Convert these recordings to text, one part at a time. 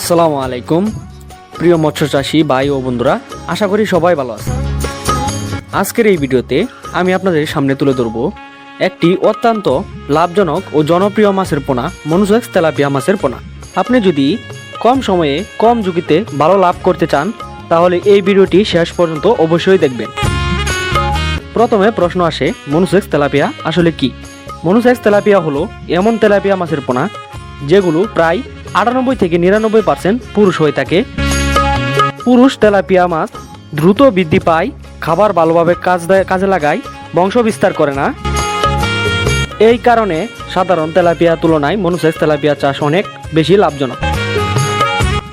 আসসালামু আলাইকুম প্রিয় মৎস্য চাষী ভাই ও বন্ধুরা, আশা করি সবাই ভালো আছে। আজকের এই ভিডিওতে আমি আপনাদের সামনে তুলে ধরব একটি অত্যন্ত লাভজনক ও জনপ্রিয় মাছের পোনা মনুসেক্স তেলাপিয়া মাছের পোনা। আপনি যদি কম সময়ে কম ঝুঁকিতে ভালো লাভ করতে চান তাহলে এই ভিডিওটি শেষ পর্যন্ত অবশ্যই দেখবেন। প্রথমে প্রশ্ন আসে, মনুসেক্স তেলাপিয়া আসলে কি? মনুসেক্স তেলাপিয়া হলো এমন তেলাপিয়া মাছের পোনা যেগুলো প্রায় 98 থেকে 99% পুরুষ হয়ে থাকে। পুরুষ তেলাপিয়া মাছ দ্রুত বৃদ্ধি পায়, খাবার ভালোভাবে কাজে লাগায়, বংশ বিস্তার করে না। এই কারণে সাধারণ তেলাপিয়া তুলনায় মনুসেক্স তেলাপিয়া চাষ অনেক বেশি লাভজনক।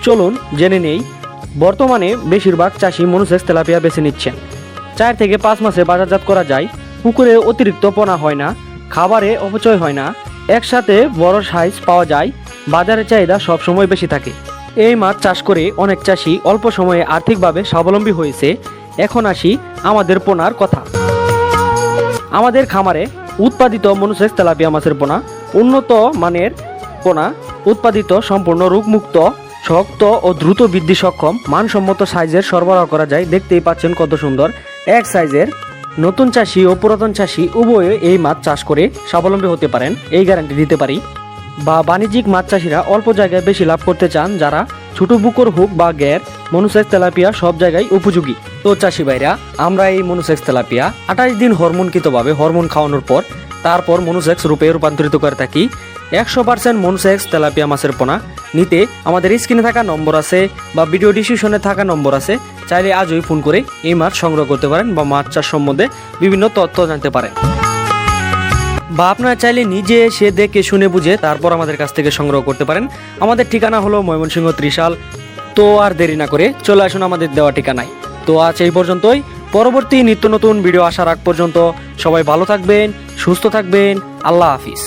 চলুন জেনে নেই। বর্তমানে বেশিরভাগ চাষি মনুসেক্স তেলাপিয়া বেছে নিচ্ছেন। 4 থেকে 5 মাসে বাজারজাত করা যায়। পুকুরে অতিরিক্ত পোনা হয় না, খাবারে অপচয় হয় না, একসাথে বড় সাইজ পাওয়া যায়, বাজারে চাহিদা সবসময় বেশি থাকে। এই মাছ চাষ করে অনেক চাষি অল্প সময়ে আর্থিকভাবে স্বাবলম্বী হয়েছে। এখন আসি আমাদের পোনার কথা। আমাদের খামারে উৎপাদিত মনুসেক্স তেলাপিয়া মাছের পোনা উন্নত মানের পোনা, উৎপাদিত সম্পূর্ণ রোগমুক্ত, শক্ত ও দ্রুত বৃদ্ধি সক্ষম, মানসম্মত সাইজের সরবরাহ করা যায়। দেখতেই পাচ্ছেন কত সুন্দর এক সাইজের। নতুন চাষি ও পুরাতন চাষি উভয়ে এই মাছ চাষ করে স্বাবলম্বী হতে পারেন, এই গ্যারান্টি দিতে পারি। বা বাণিজ্যিক মাছ চাষিরা অল্প জায়গায় বেশি লাভ করতে চান, যারা ছোট পুকুর হোক বা গ্যার, মনুসেক্স তেলাপিয়া সব জায়গায় উপযোগী। তো চাষি ভাইরা, আমরা এই মনুসেক্স তেলাপিয়া 28 দিন হরমোনকৃতভাবে হরমোন খাওয়ানোর পর তারপর মনুসেক্স রূপে রূপান্তরিত করে থাকি। 100% মনুসেক্স তেলাপিয়া মাছের পোনা নিতে আমাদের স্ক্রিনে থাকা নম্বর আছে বা ভিডিও ডিসক্রিপশনে থাকা নম্বর আছে, চাইলে আজই ফোন করে এই মাছ সংগ্রহ করতে পারেন বা মাছ চাষ সম্বন্ধে বিভিন্ন তথ্য জানতে পারেন। বা আপনারা চাইলে নিজে এসে দেখে শুনে বুঝে তারপর আমাদের কাছ থেকে সংগ্রহ করতে পারেন। আমাদের ঠিকানা হলো ময়মনসিংহ ত্রিশাল। তো আর দেরি না করে চলে আসুন আমাদের দেওয়া ঠিকানায়। তো আজ এই পর্যন্তই। পরবর্তী নিত্য নতুন ভিডিও আসার আগ পর্যন্ত সবাই ভালো থাকবেন, সুস্থ থাকবেন। আল্লাহ হাফিজ।